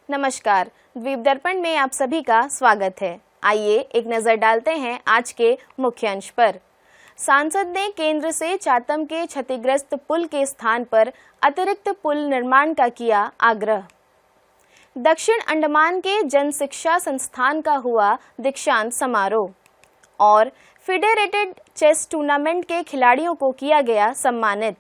नमस्कार, द्वीप दर्पण में आप सभी का स्वागत है। आइए एक नजर डालते हैं आज के मुख्य अंश पर। सांसद ने केंद्र से चातम के क्षतिग्रस्त पुल के स्थान पर अतिरिक्त पुल निर्माण का किया आग्रह। दक्षिण अंडमान के जन शिक्षा संस्थान का हुआ दीक्षांत समारोह और फेडरेटेड चेस टूर्नामेंट के खिलाड़ियों को किया गया सम्मानित।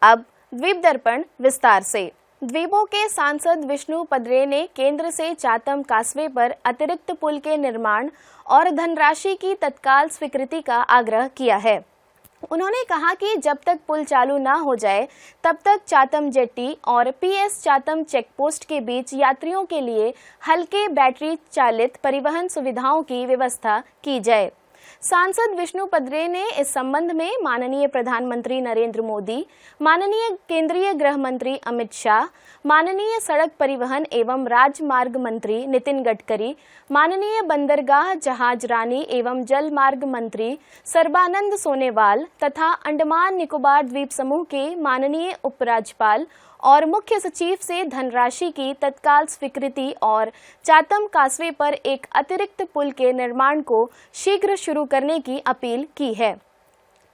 अब द्वीप दर्पण विस्तार से। द्वीपों के सांसद विष्णु पदरे ने केंद्र से चातम कासवे पर अतिरिक्त पुल के निर्माण और धनराशि की तत्काल स्वीकृति का आग्रह किया है। उन्होंने कहा कि जब तक पुल चालू न हो जाए तब तक चातम जेट्टी और पीएस चातम चेकपोस्ट के बीच यात्रियों के लिए हल्के बैटरी चालित परिवहन सुविधाओं की व्यवस्था की जाए। सांसद विष्णु पदरे ने इस संबंध में माननीय प्रधानमंत्री नरेंद्र मोदी, माननीय केंद्रीय गृह मंत्री अमित शाह, माननीय सड़क परिवहन एवं राजमार्ग मंत्री नितिन गडकरी, माननीय बंदरगाह जहाज रानी एवं जल मार्ग मंत्री सर्बानंद सोनोवाल तथा अंडमान निकोबार द्वीप समूह के माननीय उपराज्यपाल और मुख्य सचिव से धनराशि की तत्काल स्वीकृति और चातम कासवे पर एक अतिरिक्त पुल के निर्माण को शीघ्र शुरू करने की अपील की है।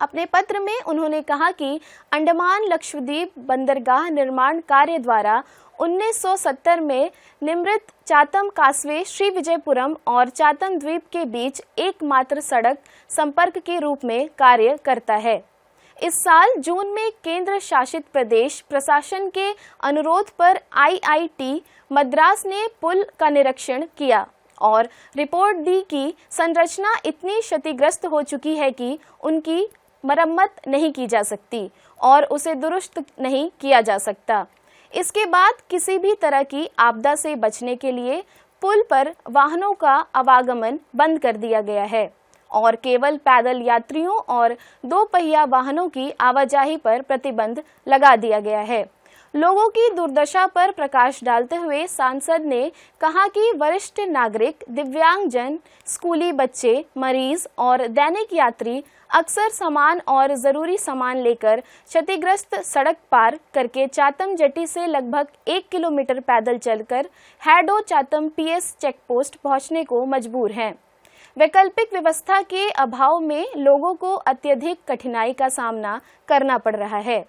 अपने पत्र में उन्होंने कहा कि अंडमान लक्षद्वीप बंदरगाह निर्माण कार्य द्वारा 1970 में निर्मित चातम कासवे श्री विजयपुरम और चातम द्वीप के बीच एकमात्र सड़क संपर्क के रूप में कार्य करता है। इस साल जून में केंद्र शासित प्रदेश प्रशासन के अनुरोध पर आईआईटी मद्रास ने पुल का निरीक्षण किया और रिपोर्ट दी कि संरचना इतनी क्षतिग्रस्त हो चुकी है कि उनकी मरम्मत नहीं की जा सकती और उसे दुरुस्त नहीं किया जा सकता। इसके बाद किसी भी तरह की आपदा से बचने के लिए पुल पर वाहनों का आवागमन बंद कर दिया गया है और केवल पैदल यात्रियों और दो पहिया वाहनों की आवाजाही पर प्रतिबंध लगा दिया गया है। लोगों की दुर्दशा पर प्रकाश डालते हुए सांसद ने कहा कि वरिष्ठ नागरिक, दिव्यांगजन, स्कूली बच्चे, मरीज और दैनिक यात्री अक्सर सामान और जरूरी सामान लेकर क्षतिग्रस्त सड़क पार करके चातम जेट्टी से लगभग 1 किलोमीटर पैदल चलकर हैडो चातम पीएस चेकपोस्ट पहुंचने को मजबूर हैं। वैकल्पिक व्यवस्था के अभाव में लोगों को अत्यधिक कठिनाई का सामना करना पड़ रहा है।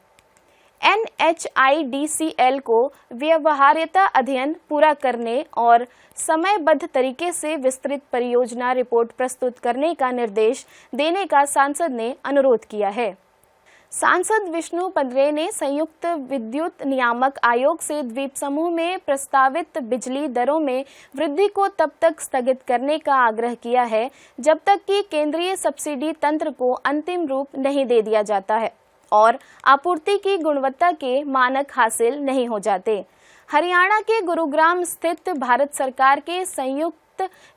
NHIDCL को व्यवहार्यता अध्ययन पूरा करने और समयबद्ध तरीके से विस्तृत परियोजना रिपोर्ट प्रस्तुत करने का निर्देश देने का सांसद ने अनुरोध किया है। सांसद विष्णु पदरे ने संयुक्त विद्युत नियामक आयोग से द्वीप समूह में प्रस्तावित बिजली दरों में वृद्धि को तब तक स्थगित करने का आग्रह किया है जब तक कि केंद्रीय सब्सिडी तंत्र को अंतिम रूप नहीं दे दिया जाता है और आपूर्ति की गुणवत्ता के मानक हासिल नहीं हो जाते। हरियाणा के गुरुग्राम स्थित भारत सरकार के संयुक्त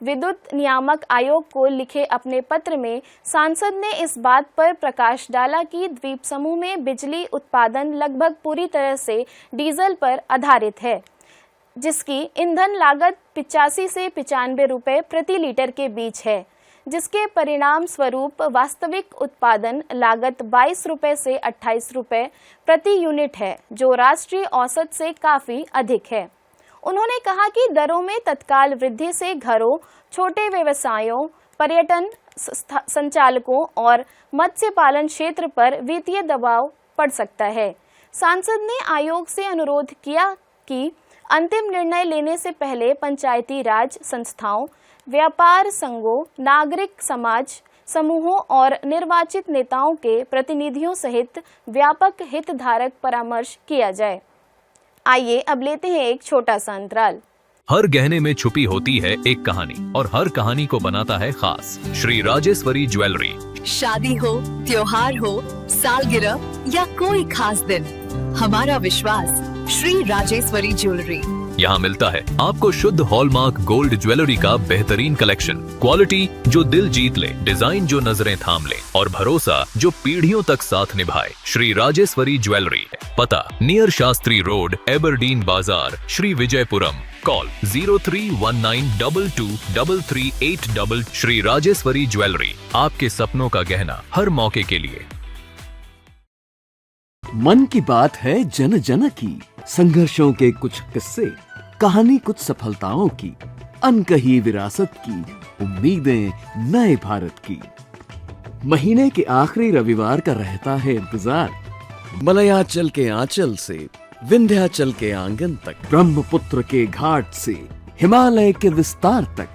विद्युत नियामक आयोग को लिखे अपने पत्र में सांसद ने इस बात पर प्रकाश डाला कि द्वीप समूह में बिजली उत्पादन लगभग पूरी तरह से डीजल पर आधारित है, जिसकी ईंधन लागत 85 से 95 रुपए प्रति लीटर के बीच है, जिसके परिणाम स्वरूप वास्तविक उत्पादन लागत 22 रुपए से 28 रुपए प्रति यूनिट है, जो राष्ट्रीय औसत से काफी अधिक है। उन्होंने कहा कि दरों में तत्काल वृद्धि से घरों, छोटे व्यवसायों, पर्यटन संचालकों और मत्स्य पालन क्षेत्र पर वित्तीय दबाव पड़ सकता है। सांसद ने आयोग से अनुरोध किया कि अंतिम निर्णय लेने से पहले पंचायती राज संस्थाओं, व्यापार संघों, नागरिक समाज समूहों और निर्वाचित नेताओं के प्रतिनिधियों सहित व्यापक हितधारक परामर्श किया जाए। आइए अब लेते हैं एक छोटा सा अंतराल। हर गहने में छुपी होती है एक कहानी और हर कहानी को बनाता है खास श्री राजेश्वरी ज्वेलरी। शादी हो, त्योहार हो, सालगिरह या कोई खास दिन, हमारा विश्वास श्री राजेश्वरी ज्वेलरी। यहाँ मिलता है आपको शुद्ध हॉलमार्क गोल्ड ज्वेलरी का बेहतरीन कलेक्शन, क्वालिटी जो दिल जीत ले, डिजाइन जो नजरें थाम ले और भरोसा जो पीढ़ियों तक साथ निभाए। श्री राजेश्वरी ज्वेलरी, पता नियर शास्त्री रोड, एबरडीन बाजार, श्री विजयपुरम। कॉल 0319223338। श्री राजेश्वरी ज्वेलरी, आपके सपनों का गहना हर मौके के लिए। मन की बात है जन जन की, संघर्षों के कुछ किस्से, कहानी कुछ सफलताओं की, अनकही विरासत की, उम्मीदें नए भारत की। महीने के आखिरी रविवार का रहता है इंतजार। मलयाचल के आंचल से विंध्याचल के आंगन तक, ब्रह्मपुत्र के घाट से हिमालय के विस्तार तक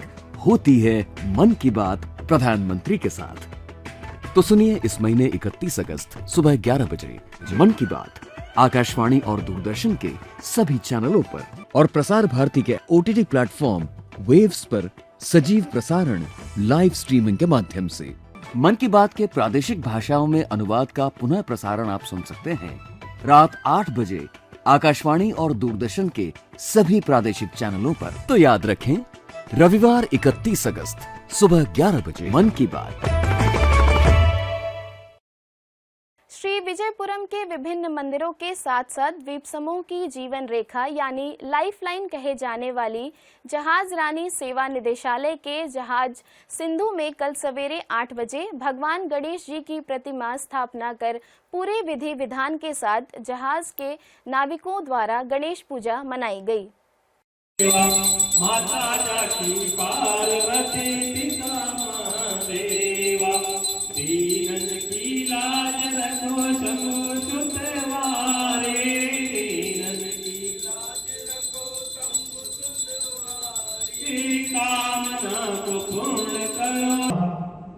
होती है मन की बात प्रधानमंत्री के साथ। तो सुनिए इस महीने 31 अगस्त सुबह 11 बजे मन की बात आकाशवाणी और दूरदर्शन के सभी चैनलों पर और प्रसार भारती के OTT प्लेटफॉर्म वेव्स पर सजीव प्रसारण लाइव स्ट्रीमिंग के माध्यम से। मन की बात के प्रादेशिक भाषाओं में अनुवाद का पुनः प्रसारण आप सुन सकते हैं रात 8 बजे आकाशवाणी और दूरदर्शन के सभी प्रादेशिक चैनलों पर। तो याद रखें, रविवार 31 अगस्त सुबह 11 बजे मन की बात। श्री विजयपुरम के विभिन्न मंदिरों के साथ साथ द्वीप समूह की जीवन रेखा यानी लाइफलाइन कहे जाने वाली जहाज रानी सेवा निदेशालय के जहाज सिंधु में कल सवेरे 8 बजे भगवान गणेश जी की प्रतिमा स्थापना कर पूरे विधि विधान के साथ जहाज के नाविकों द्वारा गणेश पूजा मनाई गई।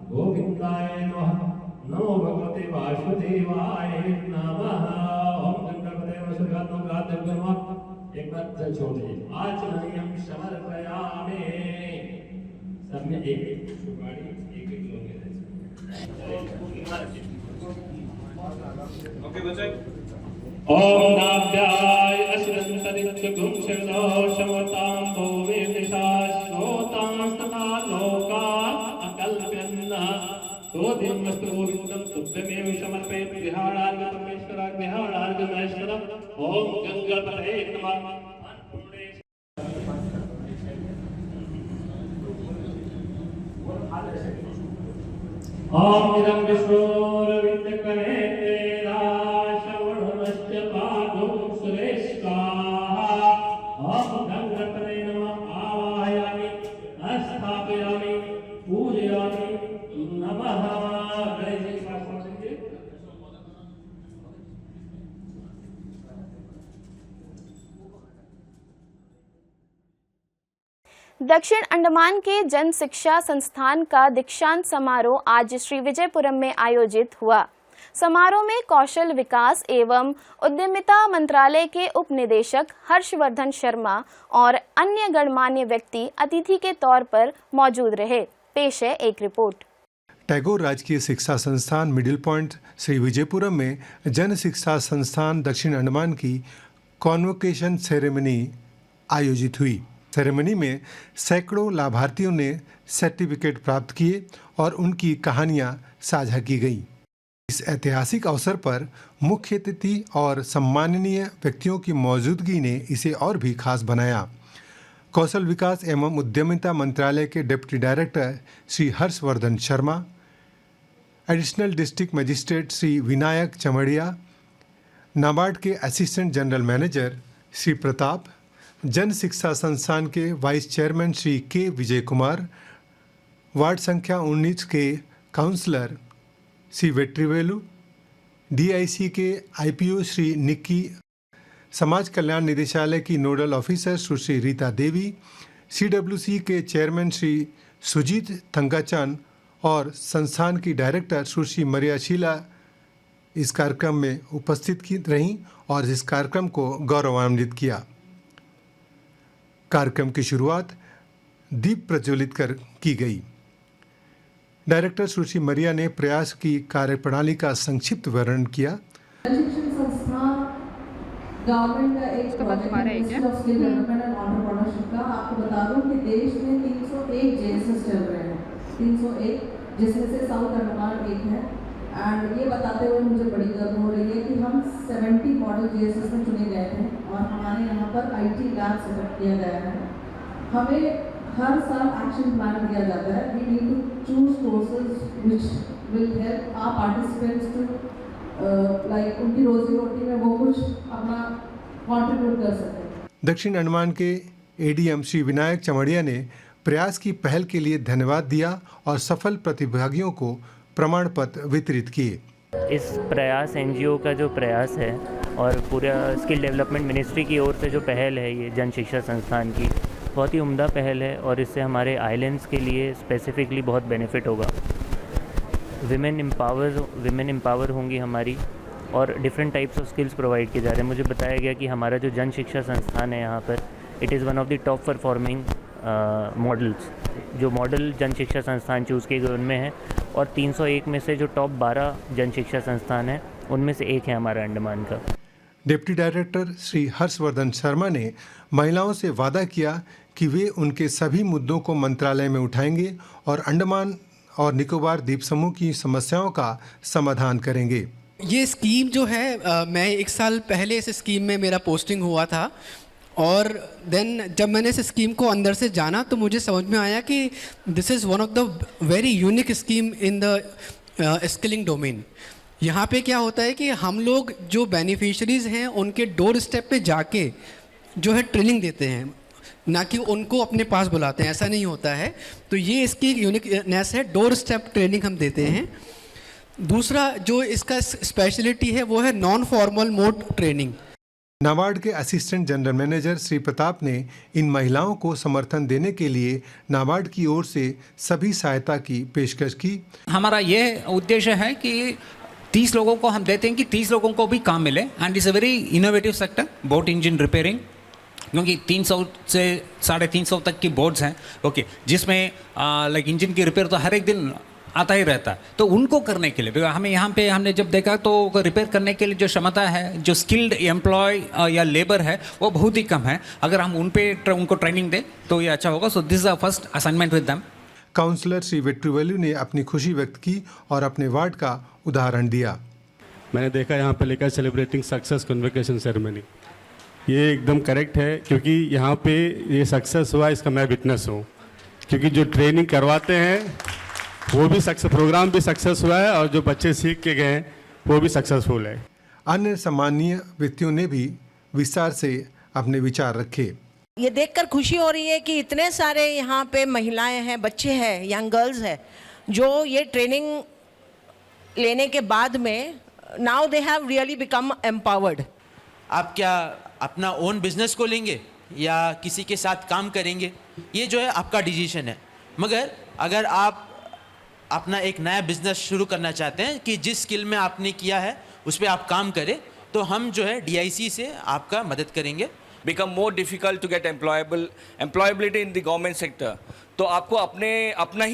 गोविंदाय नमः। नमो भगवते वासुदेवाय नमः। ओम गणपते वसुदेवाय नमः। एक बार जल छोड़ दीजिए। आचमनीयं समर्पयामि। सब में एक सुपारी एक लोगे। ओके बच्चे। ओम नाभ्याय अश्रंतरिक्षुं शमतां भोवे दिशाश्रोतां तथा लोका अकल्प्यन्ना तो दिनमस्तु गोविंदं तुभ्यमेव समर्पयेत्। विहारार्घ परमेश्वराय विहारार्घ महेश्वर। ओम गंगापते नमः। ओम इदं विश्वोरविन्दकरे तेरा श्रवणमस्य पादुं सुरेष्काः। ओम गंगापते नमः। आवाहयामि स्थापयामि पूजयामि नमः। गणेश जी का दक्षिण अंडमान के जन शिक्षा संस्थान का दीक्षांत समारोह आज श्री विजयपुरम में आयोजित हुआ। समारोह में कौशल विकास एवं उद्यमिता मंत्रालय के उप निदेशक हर्षवर्धन शर्मा और अन्य गणमान्य व्यक्ति अतिथि के तौर पर मौजूद रहे। पेश है एक रिपोर्ट। टैगोर राजकीय शिक्षा संस्थान मिडिल पॉइंट श्री विजयपुरम में जन शिक्षा संस्थान दक्षिण अंडमान की कॉन्वोकेशन सेरेमनी आयोजित हुई। सेरेमनी में सैकड़ों लाभार्थियों ने सर्टिफिकेट प्राप्त किए और उनकी कहानियां साझा की गईं। इस ऐतिहासिक अवसर पर मुख्य अतिथि और सम्माननीय व्यक्तियों की मौजूदगी ने इसे और भी खास बनाया। कौशल विकास एवं उद्यमिता मंत्रालय के deputy director Shri Harshvardhan Sharma, additional district magistrate Shri Vinayak Chamaria, NABARD के assistant general manager Shri Pratap, Jan Shiksha संस्थान के वाइस चेयरमैन श्री के विजय कुमार, वार्ड संख्या 19 के काउंसलर श्री वेट्रीवेलु, DIC के IPO श्री निक्की, समाज कल्याण निदेशालय की नोडल ऑफिसर सुश्री रीता देवी, CWC के चेयरमैन श्री सुजीत थंगाचन और संस्थान की डायरेक्टर सुश्री मरिया शीला इस कार्यक्रम में उपस्थित रहीं और इस कार्यक्रम को गौरवान्वित किया। कार्यक्रम की शुरुआत दीप प्रज्वलित कर की गई। डायरेक्टर सुश्री मरिया ने प्रयास की कार्यप्रणाली का संक्षिप्त वर्णन किया। शिक्षण संस्थान गवर्नमेंट का एक प्रोजेक्ट है of skill development and entrepreneurship का। आपको बता दूं कि देश में 301 JSS चल रहे हैं, 301, जिसमें से साउथ अंडमान एक है। एंड ये बताते हुए मुझे बड़ी गर्व हो रही है कि हम 70 मॉडल JSS में चुने गए थे और हमारे यहाँ पर IT लैब सेटअप किया गया है। हमें हर साल एक्शन प्लान दिया जाता है। We need to choose courses which will help our participants to like उनकी रोजी रोटी में वो कुछ अपना कंट्रीब्यूट कर सकें। दक्षिण अंडमान के एडीएम श्री विनायक चमड़िया ने प्रयास की पहल के लिए धन्यवाद दिया और सफल प्रतिभागियों को प्रमाण पत्र वितरित किए। इस प्रयास एनजीओ का जो प्रयास है और पूरा स्किल डेवलपमेंट मिनिस्ट्री की ओर से जो पहल है, ये जन शिक्षा संस्थान की बहुत ही उम्दा पहल है और इससे हमारे आइलैंड्स के लिए स्पेसिफिकली बहुत बेनिफिट होगा। विमेन एम्पावर होंगी हमारी और different types of skills provide किए जा रहे हैं। मुझे बताया गया कि हमारा जो जन शिक्षा संस्थान है यहाँ पर, it is one of the top performing models. जो मॉडल जन शिक्षा संस्थान चूज़ किए गए उनमें है और 301 में से जो टॉप 12 जन शिक्षा संस्थान है उनमें से एक है हमारा अंडमान का। डिप्टी डायरेक्टर श्री हर्षवर्धन शर्मा ने महिलाओं से वादा किया कि वे उनके सभी मुद्दों को मंत्रालय में उठाएंगे और अंडमान और निकोबार द्वीप समूह की समस्याओं का समाधान करेंगे। ये स्कीम जो है मैं 1 साल पहले इस स्कीम में मेरा पोस्टिंग हुआ था और देन जब मैंने इस स्कीम को अंदर से जाना तो मुझे समझ में आया कि this is one of the very unique scheme in the skilling domain. यहाँ पे क्या होता है कि हम लोग जो बेनिफिशरीज हैं उनके डोर स्टेप पे जाके जो है ट्रेनिंग देते हैं, ना कि उनको अपने पास बुलाते हैं, ऐसा नहीं होता है। तो ये इसकी यूनिकनेस है, डोर स्टेप ट्रेनिंग हम देते हैं। दूसरा जो इसका स्पेशलिटी है वो है non formal mode training. NABARD के assistant general manager Shri Pratap ने इन महिलाओं को समर्थन देने के लिए नाबार्ड की ओर से सभी सहायता की पेशकश की। हमारा ये उद्देश्य है कि 30 लोगों को हम देते हैं कि 30 लोगों को भी काम मिले and it's a very innovative sector, boat engine repairing, क्योंकि 300 से 350 तक की बोट्स हैं, ओके, जिसमें लाइक इंजन की रिपेयर तो हर एक दिन आता ही रहता है। तो उनको करने के लिए हमें यहाँ पे हमने जब देखा तो रिपेयर करने के लिए जो क्षमता है, जो स्किल्ड एम्प्लॉय या लेबर है वो बहुत ही कम है। अगर हम उनको ट्रेनिंग दें तो ये अच्छा होगा। So this is the first assignment with them. Counsellor Shri Vetrivelu ने अपनी खुशी व्यक्त की और अपने वार्ड का उदाहरण दिया। मैंने देखा यहाँ पे लिखा सेलिब्रेटिंग सक्सेस कन्वोकेशन सेरेमनी, ये एकदम करेक्ट है क्योंकि यहाँ पे ये सक्सेस हुआ, इसका मैं विटनेस हूँ। क्योंकि जो ट्रेनिंग करवाते हैं वो भी सक्सेस, प्रोग्राम भी सक्सेस हुआ है और जो बच्चे सीख के गए वो भी सक्सेसफुल है। अन्य सम्मानीय व्यक्तियों ने भी विस्तार से अपने विचार रखे। ये देखकर खुशी हो रही है कि इतने सारे यहाँ पे महिलाएं हैं, बच्चे हैं, यंग गर्ल्स हैं, जो ये ट्रेनिंग लेने के बाद में now they have really become empowered. आप क्या अपना ओन बिजनेस को लेंगे या किसी के साथ काम करेंगे, ये जो है आपका डिसीजन है। मगर अगर आप अपना एक नया बिजनेस शुरू करना चाहते हैं कि जिस स्किल में आपने किया है उस पर आप काम करें, तो हम जो है DIC से आपका मदद करेंगे। become more difficult to get employability in the government sector, तो आपको अपना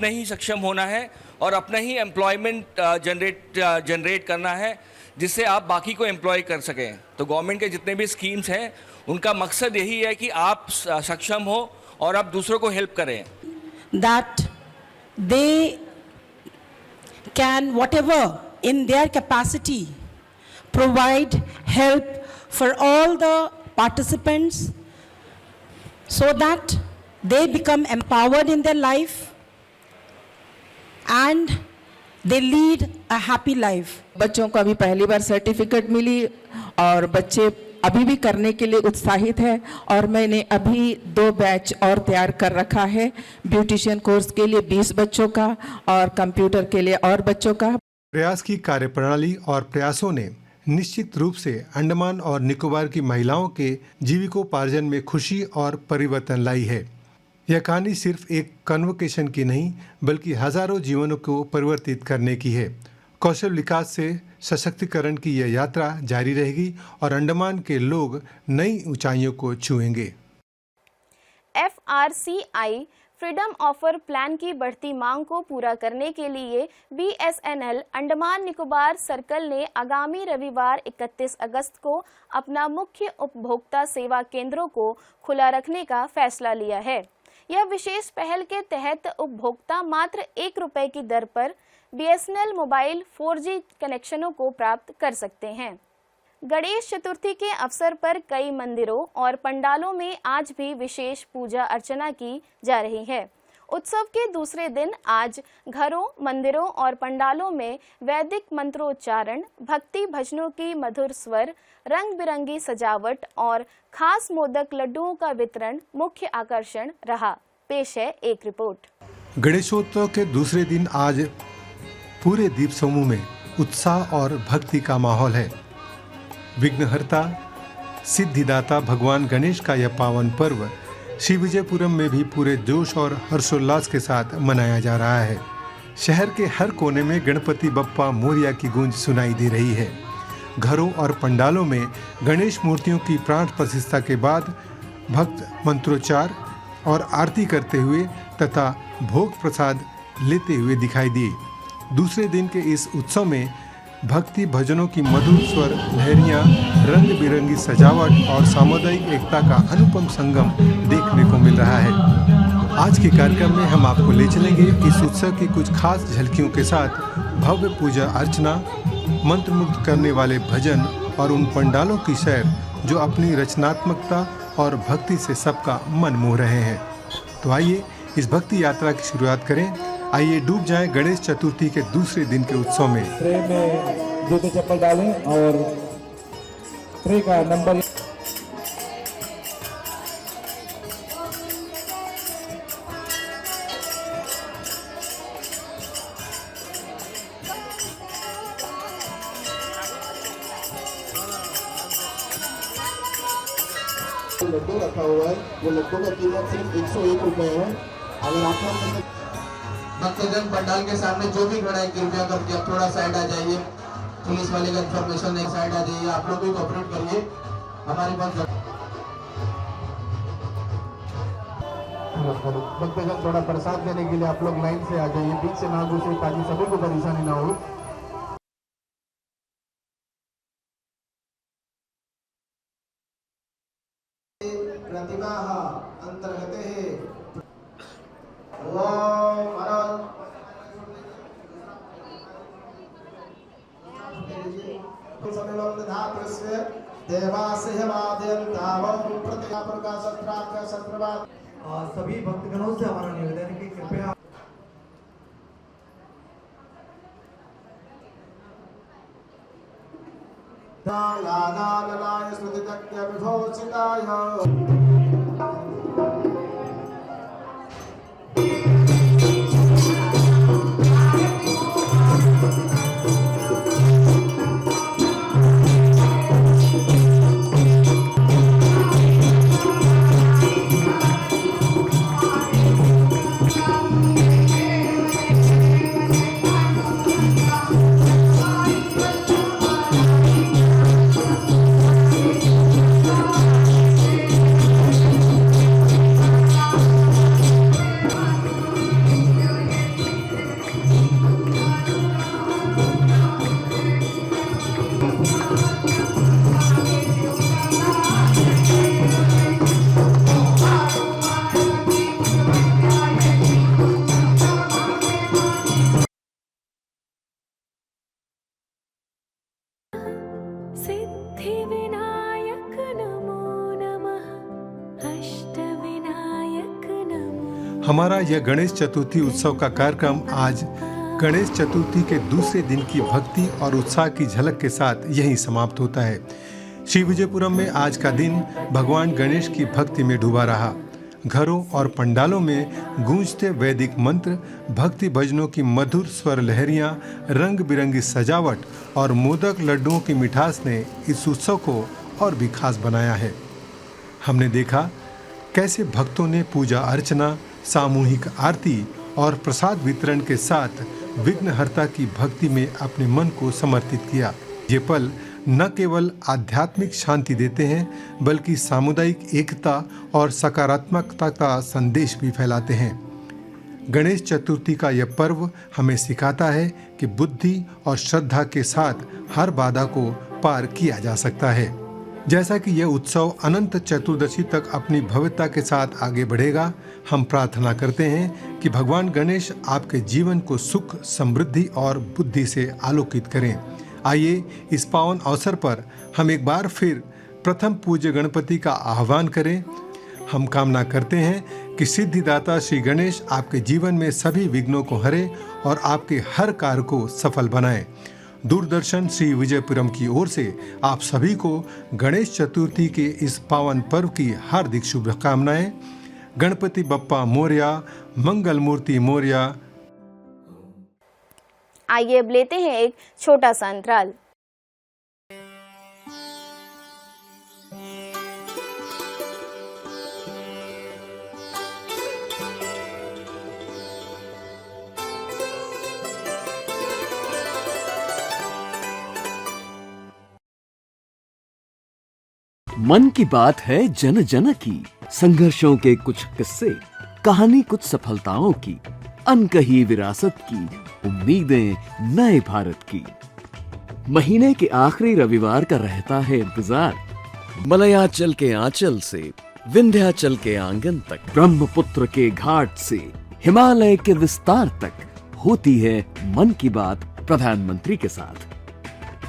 ही सक्षम होना है और अपना ही एम्प्लॉयमेंट जनरेट करना है जिससे आप बाकी को एम्प्लॉय कर सकें। तो गवर्नमेंट के जितने भी स्कीम्स हैं उनका मकसद यही है कि आप सक्षम हो और आप दूसरों को हेल्प करें। That they can whatever in their capacity provide help for all the participants so that they become empowered in their life and they lead a happy life. बच्चों को अभी पहली बार सर्टिफिकेट मिली और बच्चे अभी भी करने के लिए उत्साहित है और मैंने अभी 2 बैच और तैयार कर रखा है, ब्यूटिशियन कोर्स के लिए 20 बच्चों का और कंप्यूटर के लिए और बच्चों का। प्रयास की कार्यप्रणाली और प्रयासों ने निश्चित रूप से अंडमान और निकोबार की महिलाओं के जीविकोपार्जन में खुशी और परिवर्तन लाई है। यह कहानी सिर्फ एक कन्वोकेशन की नहीं बल्कि हजारों जीवनों को परिवर्तित करने की है। कौशल विकास से सशक्तिकरण की यह यात्रा जारी रहेगी और अंडमान के लोग नई ऊंचाइयों को छुएंगे। FRCI फ्रीडम ऑफर प्लान की बढ़ती मांग को पूरा करने के लिए BSNL अंडमान निकोबार सर्कल ने आगामी रविवार 31 अगस्त को अपना मुख्य उपभोक्ता सेवा केंद्रों को खुला रखने का फैसला लिया है। यह विशेष पहल के तहत उपभोक्ता मात्र ₹1 की दर पर BSNL मोबाइल 4G कनेक्शनों को प्राप्त कर सकते हैं। गणेश चतुर्थी के अवसर पर कई मंदिरों और पंडालों में आज भी विशेष पूजा अर्चना की जा रही है उत्सव के दूसरे दिन आज घरों, मंदिरों और पंडालों में वैदिक मंत्रोच्चारण, भक्ति भजनों की मधुर स्वर, रंग बिरंगी सजावट और खास मोदक लड्डुओं का वितरण मुख्य आकर्षण रहा। पेश है एक रिपोर्ट। गणेशोत्सव के दूसरे दिन आज पूरे दीप समूह में उत्साह और भक्ति का माहौल है। विघ्नहर्ता, सिद्धिदाता भगवान गणेश का यह पावन पर्व श्री विजयपुरम में भी पूरे जोश और हर्षोल्लास के साथ मनाया जा रहा है। शहर के हर कोने में गणपति बप्पा मोरिया की गूंज सुनाई दे रही है। घरों और पंडालों में गणेश मूर्तियों की प्राण प्रतिष्ठा के बाद भक्त मंत्रोच्चार और आरती करते हुए तथा भोग प्रसाद लेते हुए दिखाई दिए। दूसरे दिन के इस उत्सव में भक्ति भजनों की मधुर स्वर, लहरियां, रंग बिरंगी सजावट और सामुदायिक एकता का अनुपम संगम देखने को मिल रहा है। आज के कार्यक्रम में हम आपको ले चलेंगे इस उत्सव की कुछ खास झलकियों के साथ भव्य पूजा अर्चना, मंत्रमुग्ध करने वाले भजन और उन पंडालों की सैर जो अपनी रचनात्मकता और भक्ति से सबका मन मोह रहे हैं। तो आइए इस भक्ति यात्रा की शुरुआत करें। आइए डूब जाएं गणेश चतुर्थी के दूसरे दिन के उत्सव में। ट्रे में जूते चप्पल डालें और ट्रे का नंबर लड्डू रखा हुआ है। वो लड्डू का कीमत सिर्फ 101 रुपए है। अगर आप भक्तजन पंडाल के सामने जो भी खड़ा है कृपया करके आप थोड़ा साइड आ जाइए। पुलिस वाले का इंफॉर्मेशन है, साइड आ जाइए। आप लोग भी कोऑपरेट करिए। हमारे पास भक्तजन थोड़ा प्रसाद देने के लिए आप लोग लाइन से आ जाइए, बीच से ना घुसे ताकि सभी को परेशानी ना हो। प्रतिमा अंतर्गत है सभी भक्तगणों से हमारा निवेदन है कि कृपया हमारा यह गणेश चतुर्थी उत्सव का कार्यक्रम आज गणेश चतुर्थी के दूसरे दिन की भक्ति और उत्साह की झलक के साथ यहीं समाप्त होता है। श्री विजयपुरम में आज का दिन भगवान गणेश की भक्ति में डूबा रहा। घरों और पंडालों में गूंजते वैदिक मंत्र, भक्ति भजनों की मधुर स्वर लहरियां, रंग बिरंगी सजावट और मोदक लड्डुओं की मिठास ने इस उत्सव को और भी खास बनाया है। हमने देखा कैसे भक्तों ने पूजा अर्चना, सामूहिक आरती और प्रसाद वितरण के साथ विघ्नहर्ता की भक्ति में अपने मन को समर्पित किया। ये पल न केवल आध्यात्मिक शांति देते हैं बल्कि सामुदायिक एकता और सकारात्मकता का संदेश भी फैलाते हैं। गणेश चतुर्थी का यह पर्व हमें सिखाता है कि बुद्धि और श्रद्धा के साथ हर बाधा को पार किया जा सकता है। जैसा कि यह उत्सव अनंत चतुर्दशी तक अपनी भव्यता के साथ आगे बढ़ेगा, हम प्रार्थना करते हैं कि भगवान गणेश आपके जीवन को सुख, समृद्धि और बुद्धि से आलोकित करें। आइए इस पावन अवसर पर हम एक बार फिर प्रथम पूज्य गणपति का आह्वान करें। हम कामना करते हैं कि सिद्धिदाता श्री गणेश आपके जीवन में सभी विघ्नों को हरे और आपके हर कार्य को सफल बनाए। दूरदर्शन श्री विजयपुरम की ओर से आप सभी को गणेश चतुर्थी के इस पावन पर्व की हार्दिक शुभकामनाएं। गणपति बप्पा मोरया, मंगल मूर्ति मोरया। आइए अब लेते हैं एक छोटा सा अंतराल। मन की बात है जन जन की, संघर्षों के कुछ किस्से, कहानी कुछ सफलताओं की, अनकही विरासत की, उम्मीदें नए भारत की। महीने के आखिरी रविवार का रहता है इंतजार। मलयाचल के आंचल से विंध्याचल के आंगन तक, ब्रह्मपुत्र के घाट से हिमालय के विस्तार तक होती है मन की बात प्रधानमंत्री के साथ।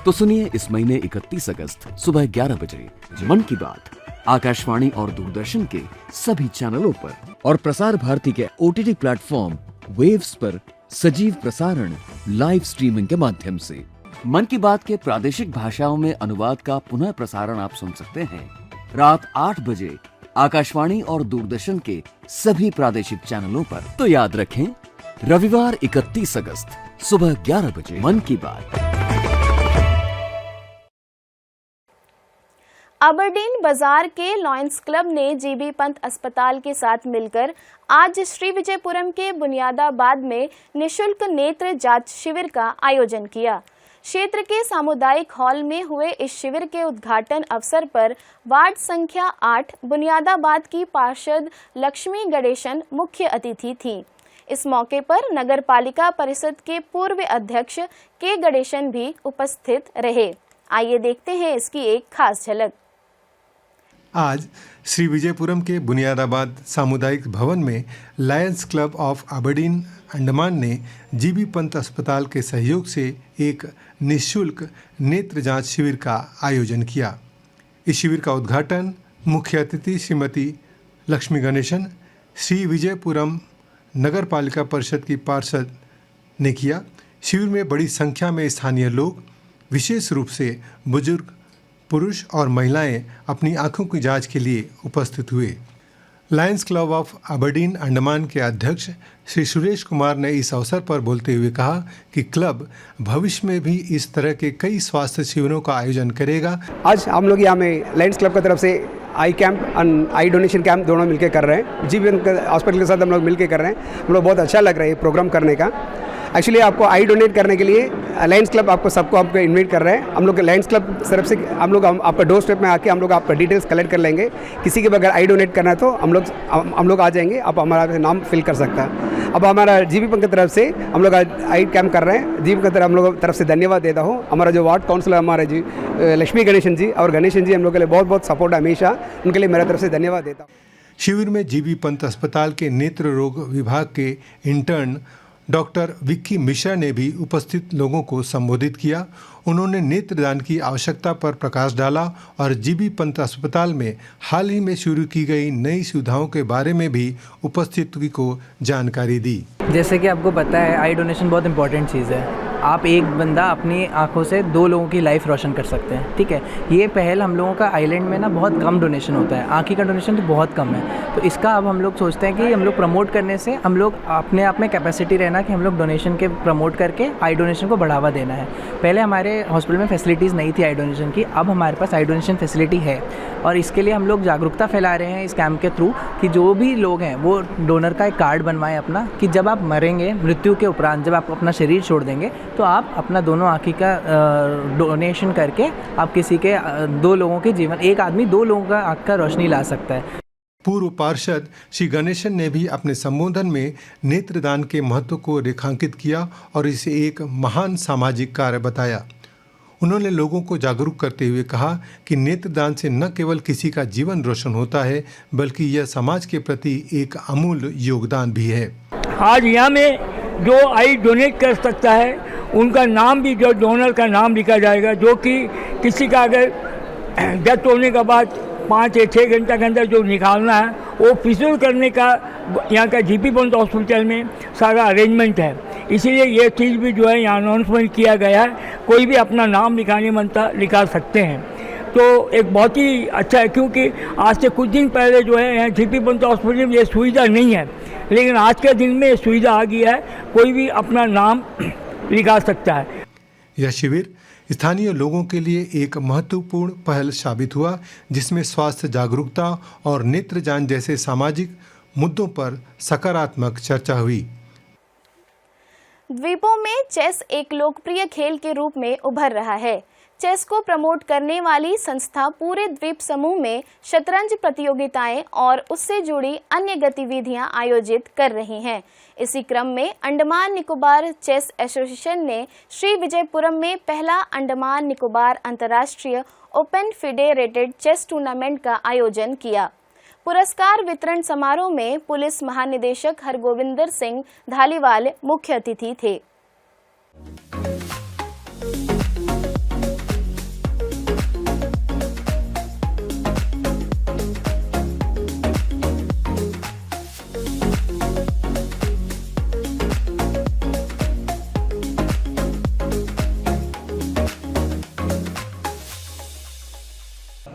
तो सुनिए इस महीने 31 अगस्त सुबह 11 बजे मन की बात आकाशवाणी और दूरदर्शन के सभी चैनलों पर और प्रसार भारती के OTT प्लेटफॉर्म वेव्स पर सजीव प्रसारण लाइव स्ट्रीमिंग के माध्यम से। मन की बात के प्रादेशिक भाषाओं में अनुवाद का पुनः प्रसारण आप सुन सकते हैं रात 8 बजे आकाशवाणी और दूरदर्शन के सभी प्रादेशिक चैनलों पर। तो याद रखें, रविवार 31 अगस्त सुबह 11 बजे मन की बात। अबरडीन बाजार के लॉयंस क्लब ने जीबी पंत अस्पताल के साथ मिलकर आज श्री विजयपुरम के बुनियादाबाद में निशुल्क नेत्र जांच शिविर का आयोजन किया। क्षेत्र के सामुदायिक हॉल में हुए इस शिविर के उद्घाटन अवसर पर वार्ड संख्या 8 बुनियादाबाद की पार्षद लक्ष्मी गणेशन मुख्य अतिथि थीं। इस मौके पर नगर पालिका परिषद के पूर्व अध्यक्ष के गणेशन भी उपस्थित रहे। आइए देखते हैं इसकी एक खास झलक। आज श्री विजयपुरम के बुनियादाबाद सामुदायिक भवन में Lions club of Aberdeen Andaman ने जीबी पंत अस्पताल के सहयोग से एक निःशुल्क नेत्र जांच शिविर का आयोजन किया। इस शिविर का उद्घाटन मुख्य अतिथि श्रीमती लक्ष्मी गणेशन, श्री विजयपुरम नगर पालिका परिषद की पार्षद ने किया। शिविर में बड़ी संख्या में स्थानीय लोग, विशेष रूप से बुजुर्ग, पुरुष और महिलाएं अपनी आंखों की जांच के लिए उपस्थित हुए। Lions club of Aberdeen Andaman के अध्यक्ष श्री सुरेश कुमार ने इस अवसर पर बोलते हुए कहा कि क्लब भविष्य में भी इस तरह के कई स्वास्थ्य शिविरों का आयोजन करेगा। आज हम लोग यहाँ में लायंस क्लब की तरफ से आई कैंप और आई डोनेशन कैंप दोनों मिलकर कर रहे हैं। जीबी हॉस्पिटल के साथ हम लोग मिलकर कर रहे हैं। हम लोग बहुत अच्छा लग रहा है प्रोग्राम करने का। एक्चुअली आपको आई डोनेट करने के लिए लायंस क्लब आपको इनवाइट कर रहे हैं। हम लोग लायंस क्लब तरफ से हम लोग आपका डोर स्टेप में आके हम लोग आपका डिटेल्स कलेक्ट कर लेंगे। किसी के बगैर आई डोनेट करना है तो हम लोग आ जाएंगे, आप हमारा नाम फिल कर सकता है। अब हमारा जीबी पंत की तरफ से हम लोग आज आई कैंप कर रहे हैं। जीबी की तरफ हम लोग तरफ से धन्यवाद देता हूँ। हमारा जो वार्ड काउंसिलर हमारे जी लक्ष्मी गणेशन जी और गणेशन जी हम लोग के लिए बहुत बहुत सपोर्ट है हमेशा, उनके लिए मेरा तरफ से धन्यवाद देता हूँ। शिविर में जीबी पंत अस्पताल के नेत्र रोग विभाग के इंटर्न डॉक्टर विक्की मिश्रा ने भी उपस्थित लोगों को संबोधित किया। उन्होंने नेत्रदान की आवश्यकता पर प्रकाश डाला और जीबी पंत अस्पताल में हाल ही में शुरू की गई नई सुविधाओं के बारे में भी उपस्थिति को जानकारी दी। जैसे कि आपको पता है, आई डोनेशन बहुत इंपॉर्टेंट चीज़ है। आप एक बंदा अपनी आंखों से 2 लोगों की लाइफ रोशन कर सकते हैं, ठीक है। ये पहल हम लोगों का आइलैंड में ना बहुत कम डोनेशन होता है, आँखी का डोनेशन तो बहुत कम है। तो इसका अब हम लोग सोचते हैं कि हम लोग प्रमोट करने से हम लोग अपने आप में कैपेसिटी रहना कि हम लोग डोनेशन के प्रमोट करके आई डोनेशन को बढ़ावा देना है। पहले हमारे हॉस्पिटल में फैसिलिटीज़ नहीं थी आई डोनेशन की, अब हमारे पास आई डोनेशन फैसिलिटी है और इसके लिए हम लोग जागरूकता फैला रहे हैं इस कैंप के थ्रू कि जो भी लोग हैं वो डोनर का एक कार्ड बनवाएं अपना, कि जब आप मरेंगे मृत्यु के उपरांत जब आप अपना शरीर छोड़ देंगे तो आप अपना दोनों आँखी का डोनेशन करके आप किसी के 2 लोगों के जीवन, एक आदमी 2 लोगों का आँख का रोशनी ला सकता है। पूर्व पार्षद श्री गणेशन ने भी अपने संबोधन में नेत्रदान के महत्व को रेखांकित किया और इसे एक महान सामाजिक कार्य बताया। उन्होंने लोगों को जागरूक करते हुए कहा कि नेत्रदान से न केवल किसी का जीवन रोशन होता है बल्कि यह समाज के प्रति एक अमूल्य योगदान भी है। आज यहाँ में जो आई डोनेट कर सकता है उनका नाम भी, जो डोनर का नाम लिखा जाएगा, जो कि किसी का अगर डेथ होने के बाद 5 या 6 घंटे के अंदर जो निकालना है वो फिजूल करने का यहाँ का जीपी पंत हॉस्पिटल में सारा अरेंजमेंट है, इसीलिए ये चीज़ भी जो है यहाँ अनाउंसमेंट किया गया है, कोई भी अपना नाम लिखाने मनता लिखा सकते हैं। तो एक बहुत ही अच्छा है, क्योंकि आज से कुछ दिन पहले जो है यहाँ जीपी पंत हॉस्पिटल में ये सुविधा नहीं है, लेकिन आज के दिन में ये सुविधा आ गई है, कोई भी अपना नाम लिखा सकता है। यह शिविर स्थानीय लोगों के लिए एक महत्वपूर्ण पहल साबित हुआ, जिसमें स्वास्थ्य जागरूकता और नेत्रदान जैसे सामाजिक मुद्दों पर सकारात्मक चर्चा हुई। द्वीपों में चेस एक लोकप्रिय खेल के रूप में उभर रहा है। चेस को प्रमोट करने वाली संस्था पूरे द्वीप समूह में शतरंज प्रतियोगिताएं और उससे जुड़ी अन्य गतिविधियां आयोजित कर रही हैं। इसी क्रम में अंडमान निकोबार चेस एसोसिएशन ने श्री विजयपुरम में पहला अंडमान निकोबार अंतर्राष्ट्रीय ओपन फेडरेटेड चेस टूर्नामेंट का आयोजन किया। पुरस्कार वितरण समारोह में पुलिस महानिदेशक हरगोविंदर सिंह धालीवाल मुख्य अतिथि थे।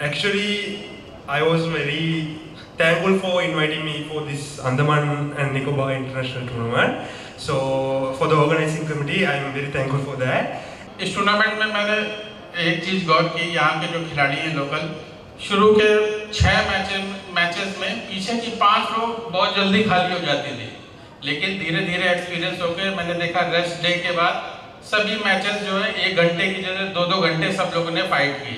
Actually, I was very thankful for inviting me for this Andaman and Nicobar International Tournament. So for the organizing committee, I am very thankful for that. इस टूर्नामेंट में मैंने एक चीज़ गौर की, यहाँ के जो खिलाड़ी हैं लोकल, शुरू के 6 मैचेस में पीछे की 5 रो बहुत जल्दी खाली हो जाती थी, लेकिन धीरे धीरे एक्सपीरियंस होकर मैंने देखा रेस्ट डे के बाद सभी मैचेस जो है 1 घंटे की जगह 2-2 घंटे सब लोगों ने फाइट की।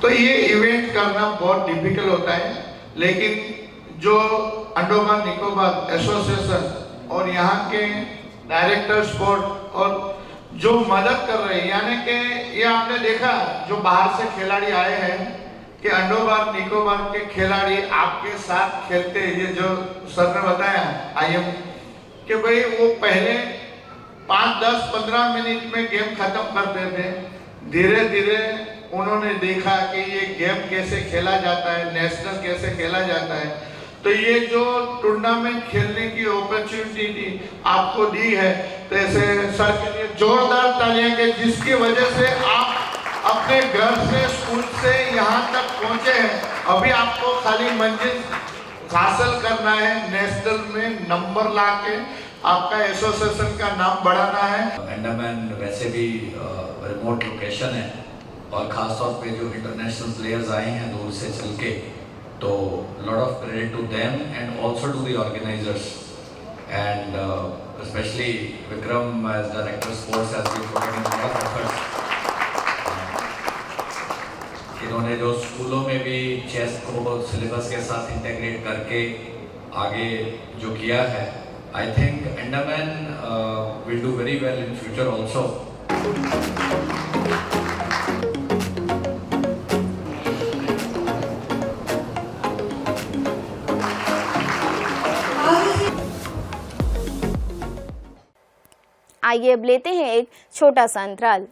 तो ये इवेंट करना बहुत डिफिकल्ट होता है, लेकिन जो अंडमान निकोबार एसोसिएशन और यहाँ के डायरेक्टर स्पोर्ट और जो मदद कर रहे हैं, यानी कि ये आपने देखा जो बाहर से खिलाड़ी आए हैं कि अंडमान निकोबार के खिलाड़ी आपके साथ खेलते हैं। ये जो सर ने बताया आईएम कि भाई वो पहले 5, 10, 15 मिनट में गेम खत्म करते थे, धीरे धीरे उन्होंने देखा कि ये गेम कैसे खेला जाता है, नेशनल कैसे खेला जाता है। तो ये जो टूर्नामेंट खेलने की अपॉर्चुनिटी आपको दी है, तो ऐसे सर के लिए जोरदार तालियां के, जिसकी वजह से आप अपने घर से स्कूल से यहाँ तक पहुँचे हैं। अभी आपको खाली मंजिल हासिल करना है, नेशनल में नंबर ला के आपका एसोसिएशन का नाम बढ़ाना है। अंडमान वैसे भी रिमोट लोकेशन है और ख़ासतौर पे जो इंटरनेशनल प्लेयर्स आए हैं दूर से चल के, तो lot of credit to them and also to the organisers and specially Vikram as director sports has been putting in lot of efforts. इन्होंने जो स्कूलों में भी चेस को सिलेबस के साथ इंटीग्रेट करके आगे जो किया है, I think Andaman will do very well in future also. आइए अब लेते हैं एक छोटा सा अंतराल।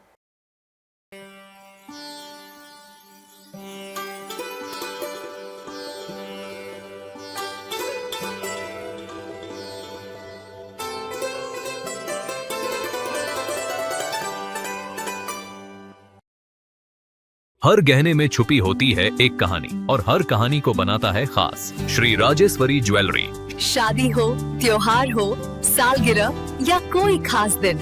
हर गहने में छुपी होती है एक कहानी, और हर कहानी को बनाता है खास श्री राजेश्वरी ज्वेलरी। शादी हो, त्योहार हो, सालगिरह या कोई खास दिन,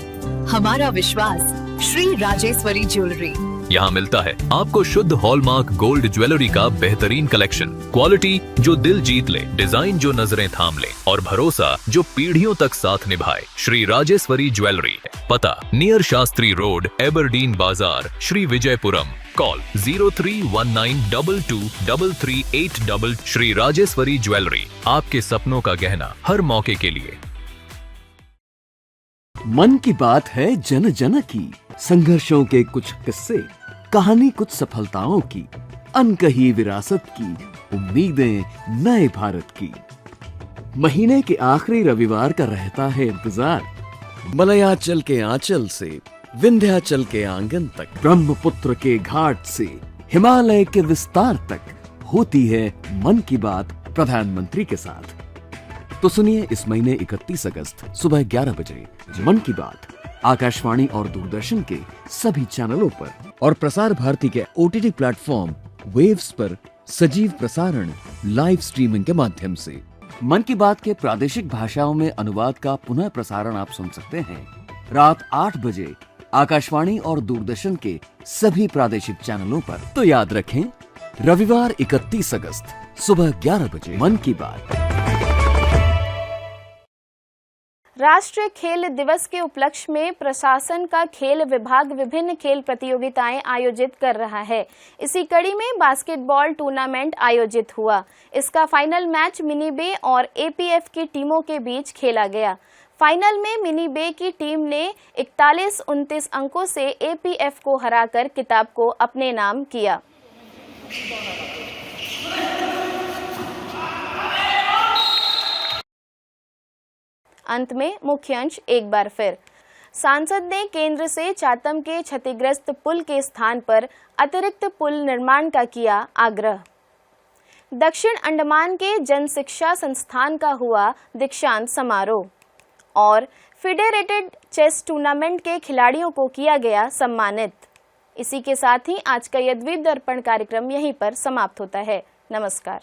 हमारा विश्वास श्री राजेश्वरी ज्वेलरी। यहाँ मिलता है आपको शुद्ध हॉलमार्क गोल्ड ज्वेलरी का बेहतरीन कलेक्शन, क्वालिटी जो दिल जीत ले, डिजाइन जो नजरें थाम ले, और भरोसा जो पीढ़ियों तक साथ निभाए। श्री राजेश्वरी ज्वेलरी, पता नियर शास्त्री रोड, एबरडीन बाजार, श्री विजयपुरम। कॉल 0319223338। श्री राजेश्वरी ज्वेलरी, आपके सपनों का गहना हर मौके के लिए। मन की बात है जन जन की, संघर्षों के कुछ किस्से, कहानी कुछ सफलताओं की, अनकही विरासत की, उम्मीदें नए भारत की। महीने के आखिरी रविवार का रहता है इंतजार। मलयाचल के आंचल से विंध्याचल के आंगन तक, ब्रह्मपुत्र के घाट से हिमालय के विस्तार तक होती है मन की बात प्रधानमंत्री के साथ। तो सुनिए इस महीने 31 अगस्त सुबह 11 बजे मन की बात आकाशवाणी और दूरदर्शन के सभी चैनलों पर और प्रसार भारती के OTT प्लेटफॉर्म वेव्स पर सजीव प्रसारण लाइव स्ट्रीमिंग के माध्यम से। मन की बात के प्रादेशिक भाषाओं में अनुवाद का पुनः प्रसारण आप सुन सकते हैं रात 8 बजे आकाशवाणी और दूरदर्शन के सभी प्रादेशिक चैनलों पर। तो याद रखें, रविवार 31 अगस्त सुबह 11 बजे मन की बात। राष्ट्रीय खेल दिवस के उपलक्ष्य में प्रशासन का खेल विभाग विभिन्न खेल प्रतियोगिताएं आयोजित कर रहा है। इसी कड़ी में बास्केटबॉल टूर्नामेंट आयोजित हुआ। इसका फाइनल मैच मिनी बे और APF की टीमों के बीच खेला गया। फाइनल में मिनी बे की टीम ने 41-29 अंकों से APF को हराकर खिताब को अपने नाम किया। अंत में मुख्य अंश एक बार फिर। सांसद ने केंद्र से चातम के क्षतिग्रस्त पुल के स्थान पर अतिरिक्त पुल निर्माण का किया आग्रह। दक्षिण अंडमान के जन शिक्षा संस्थान का हुआ दीक्षांत समारोह और फेडरेटेड चेस टूर्नामेंट के खिलाड़ियों को किया गया सम्मानित। इसी के साथ ही आज का यह द्वीप दर्पण कार्यक्रम यहीं पर समाप्त होता है। नमस्कार।